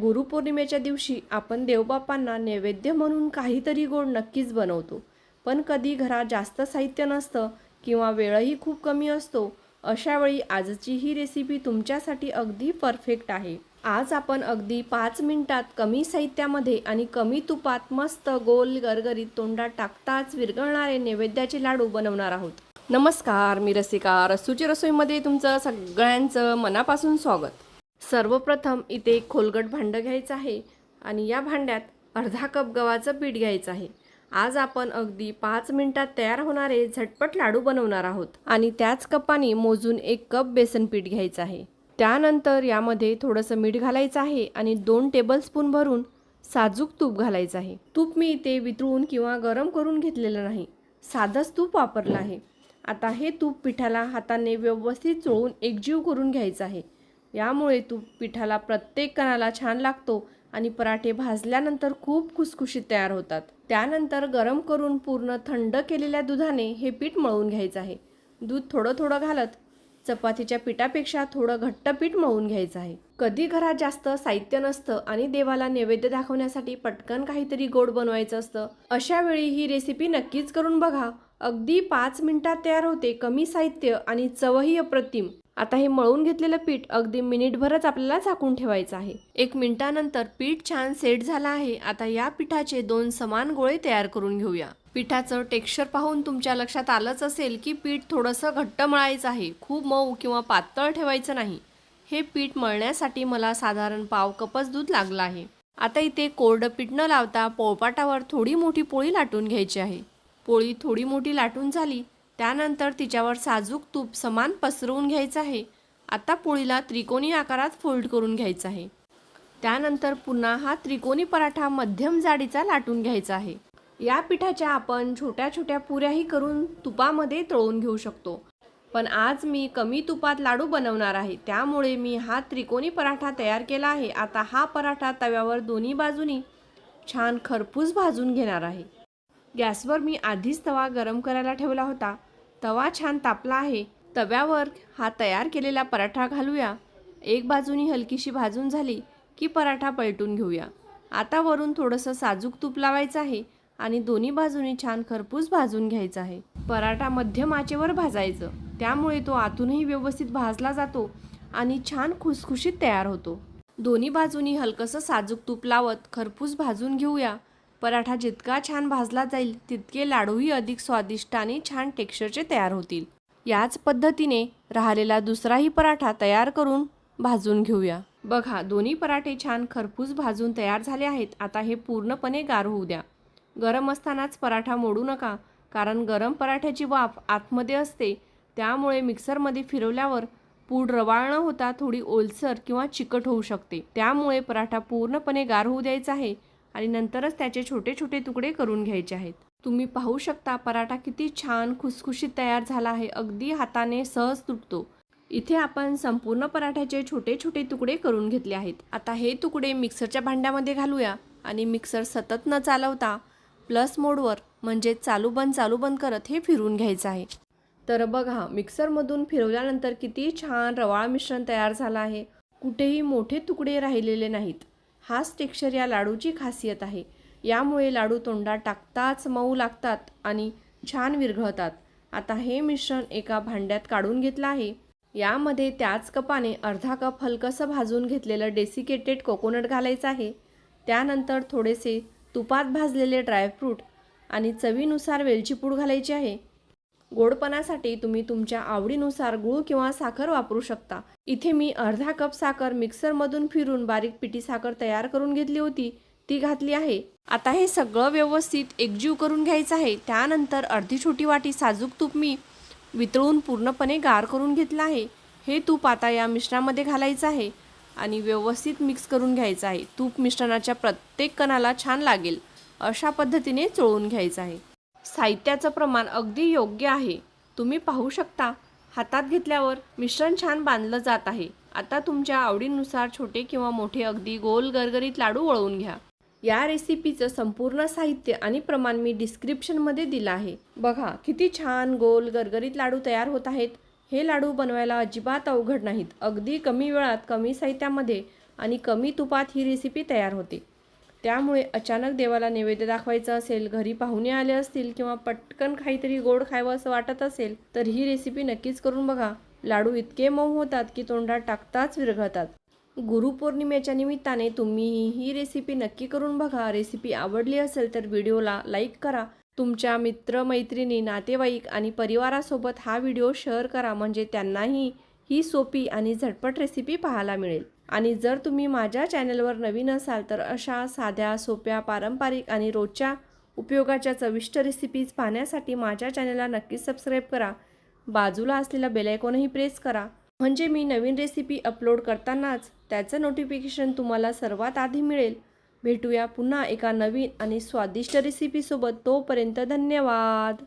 गुरुपौर्णिमेच्या दिवशी आपण देवबापांना नैवेद्य म्हणून काहीतरी गोड नक्कीच बनवतो. पण कधी घरात जास्त साहित्य नसतं किंवा वेळही खूप कमी असतो. अशा वेळी आजची ही रेसिपी तुमच्यासाठी अगदी परफेक्ट आहे. आज आपण अगदी 5 मिनिटात कमी साहित्यामध्ये आणि कमी तुपात मस्त गोल गरगरीत तोंडात टाकताच विरघळणारे नैवेद्याचे लाडू बनवणार आहोत. नमस्कार, मी रसिका. रसूची रसोईमध्ये तुमचं सगळ्यांचं मनापासून स्वागत. सर्वप्रथम इथे एक खोलगट भांडं घ्यायचं आहे आणि या भांड्यात अर्धा कप गव्हाचं पीठ घ्यायचं आहे. आज आपण अगदी 5 मिनिटात तयार होणारे झटपट लाडू बनवणार आहोत आणि त्याच कपाने मोजून 1 कप बेसन पीठ घ्यायचं आहे. त्यानंतर यामध्ये थोडंसं मीठ घालायचं आहे आणि 2 टेबलस्पून भरून साजूक तूप घालायचं आहे. तूप मी इथे वितळून किंवा गरम करून घेतलेलं नाही, साधंच तूप वापरलं आहे. आता हे तूप पिठाला हाताने व्यवस्थित चोळून एकजीव करून घ्यायचं आहे. यामुळे तूप पिठाला प्रत्येक कणाला छान लागतो आणि पराठे भाजल्यानंतर खूप खुसखुशीत तयार होतात. त्यानंतर गरम करून पूर्ण थंड केलेल्या दुधाने हे पीठ मळून घ्यायचं आहे. दूध थोडं थोडं घालत चपातीच्या पिठापेक्षा थोडं घट्ट पीठ मळून घ्यायचं आहे. कधी घरात जास्त साहित्य नसतं आणि देवाला नैवेद्य दाखवण्यासाठी पटकन काहीतरी गोड बनवायचं असतं. अशा वेळी ही रेसिपी नक्कीच करून बघा. अगदी 5 मिनिटात तयार होते, कमी साहित्य आणि चवही अप्रतिम. आता हे मळून घेतलेलं पीठ अगदी मिनिटभरच आपल्याला झाकून ठेवायचं आहे. 1 मिनिटानंतर पीठ छान सेट झालं आहे. आता या पिठाचे 2 समान गोळे तयार करून घेऊया. पिठाचं टेक्स्चर पाहून तुमच्या लक्षात आलंच असेल की पीठ थोडंसं घट्ट मळायचं आहे, खूप मऊ किंवा पातळ ठेवायचं नाही. हे पीठ मळण्यासाठी मला साधारण पाव कपच दूध लागलं आहे. आता इथे कोरडं पीठ न लावता पोळपाटावर थोडी मोठी पोळी लाटून घ्यायची आहे. पोळी थोडी मोठी लाटून झाली त्यानंतर तिच्यावर साजूक तूप समान पसरवून घ्यायचं आहे. आता पोळीला त्रिकोणी आकारात फोल्ड करून घ्यायचं आहे. त्यानंतर पुन्हा हा त्रिकोणी पराठा मध्यम जाडीचा लाटून घ्यायचा आहे. या पिठाच्या आपण छोट्या छोट्या पुऱ्याही करून तुपामध्ये तळून घेऊ शकतो. पण आज मी कमी तुपात लाडू बनवणार आहे, त्यामुळे मी हा त्रिकोणी पराठा तयार केला आहे. आता हा पराठा तव्यावर दोन्ही बाजूनी छान खरपूस भाजून घेणार आहे. गॅसवर मी आधीच तवा गरम करायला ठेवला होता. तवा छान तापला आहे. तव्यावर हा तयार केलेला पराठा घालूया. एक बाजूनी हलकीशी भाजून झाली की पराठा पलटून घेऊया. आता वरून थोडंसं साजूक तूप लावायचं आहे आणि दोन्ही बाजूनी छान खरपूस भाजून घ्यायचा आहे. पराठा मध्यम आचेवर भाजायचं, त्यामुळे तो आतूनही व्यवस्थित भाजला जातो आणि छान खुसखुशीत तयार होतो. दोन्ही बाजूनी हलकंसं साजूक तूप लावत खरपूस भाजून घेऊया. पराठा जितका छान भाजला जाईल तितके लाडूही अधिक स्वादिष्ट आणि छान टेक्स्चरचे तयार होतील. याच पद्धतीने राहिलेला दुसराही पराठा तयार करून भाजून घेऊया. बघा, दोन्ही पराठे छान खरपूस भाजून तयार झाले आहेत. आता हे पूर्णपणे गार होऊ द्या. गरम असतानाच पराठा मोडू नका, कारण गरम पराठ्याची वाफ आतमध्ये असते. त्यामुळे मिक्सरमध्ये फिरवल्यावर पूड रवाळ न होता थोडी ओलसर किंवा चिकट होऊ शकते. त्यामुळे पराठा पूर्णपणे गार होऊ द्यायचा आहे आणि नंतरच त्याचे छोटे छोटे तुकडे करून घ्यायचे आहेत. तुम्ही पाहू शकता पराठा किती छान खुसखुशीत तयार झाला आहे. अगदी हाताने सहज तुटतो. इथे आपण संपूर्ण पराठ्याचे छोटे छोटे तुकडे करून घेतले आहेत. आता हे तुकडे मिक्सरच्या भांड्यामध्ये घालूया आणि मिक्सर सतत न चालवता प्लस मोडवर म्हणजे चालू बंद करत हे फिरवून घ्यायचं आहे. तर बघा, मिक्सरमधून फिरवल्यानंतर किती छान रवाळ मिश्रण तयार झालं आहे. कुठेही मोठे तुकडे राहिलेले नाहीत. हाच टेक्स्चर या लाडूची खासियत आहे. यामुळे लाडू तोंडात टाकताच मऊ लागतात आणि छान विरघळतात. आता हे मिश्रण एका भांड्यात काढून घेतलं आहे. यामध्ये त्याच कपाने अर्धा कप हलकंसं भाजून घेतलेलं डेसिकेटेड कोकोनट घालायचं आहे. त्यानंतर थोडेसे तुपात भाजलेले ड्रायफ्रूट आणि चवीनुसार वेलची पूड घालायची आहे. गोडपणासाठी तुम्ही तुमच्या आवडीनुसार गूळ किंवा साखर वापरू शकता. इथे मी अर्धा कप साखर मिक्सरमधून फिरून बारीक पिठी साखर तयार करून घेतली होती, ती घातली आहे. आता हे सगळं व्यवस्थित एकजीव करून घ्यायचं आहे. त्यानंतर अर्धी छोटी वाटी साजूक तूप मी वितळून पूर्णपणे गार करून घेतलं आहे. हे तूप आता या मिश्रणामध्ये घालायचं आहे आणि व्यवस्थित मिक्स करून घ्यायचं आहे. तूप मिश्रणाच्या प्रत्येक कणाला छान लागेल अशा पद्धतीने चोळून घ्यायचं आहे. साहित्याचं प्रमाण अगदी योग्य आहे. तुम्ही पाहू शकता हातात घेतल्यावर मिश्रण छान बांधलं जात आहे. आता तुमच्या आवडीनुसार छोटे किंवा मोठे अगदी गोल गरगरीत लाडू वळवून घ्या. या रेसिपीचं संपूर्ण साहित्य आणि प्रमाण मी डिस्क्रिप्शनमध्ये दिलं आहे. बघा, किती छान गोल गरगरीत लाडू तयार होत आहेत. हे लाडू बनवायला अजिबात अवघड नाहीत. अगदी कमी वेळात कमी साहित्यामध्ये आणि कमी तुपात ही रेसिपी तयार होते. त्यामुळे अचानक देवाला नैवेद्य दाखवायचा असेल, घरी पाहुणे आले असतील किंवा पटकन काहीतरी गोड खावं असं वाटत असेल तर ही रेसिपी नक्कीच करून बघा. लाडू इतके मऊ होतात की तोंडात टाकताच विरघळतात. गुरुपौर्णिमेच्या निमित्ताने तुम्ही ही रेसिपी नक्की करून बघा. रेसिपी आवडली असेल तर व्हिडिओला लाईक करा. तुमच्या मित्र-मैत्रिणी, नातेवाईक आणि परिवारासोबत हा व्हिडिओ शेअर करा, म्हणजे त्यांनाही ही सोपी आणि झटपट रेसिपी पाहायला मिळेल. आणि जर तुम्ही माझ्या चॅनलवर नवीन असाल तर अशा साध्या, सोप्या, पारंपरिक आणि रोजच्या उपयोगाच्या चविष्ट रेसिपीज पाहण्यासाठी माझ्या चॅनलला नक्कीच सबस्क्राईब करा. बाजूला असलेला बेल आयकॉनही प्रेस करा, म्हणजे मी नवीन रेसिपी अपलोड करतानाच त्याचं नोटिफिकेशन तुम्हाला सर्वात आधी मिळेल. भेटूया पुन्हा एका नवीन आणि स्वादिष्ट रेसिपीसोबत. तोपर्यंत धन्यवाद.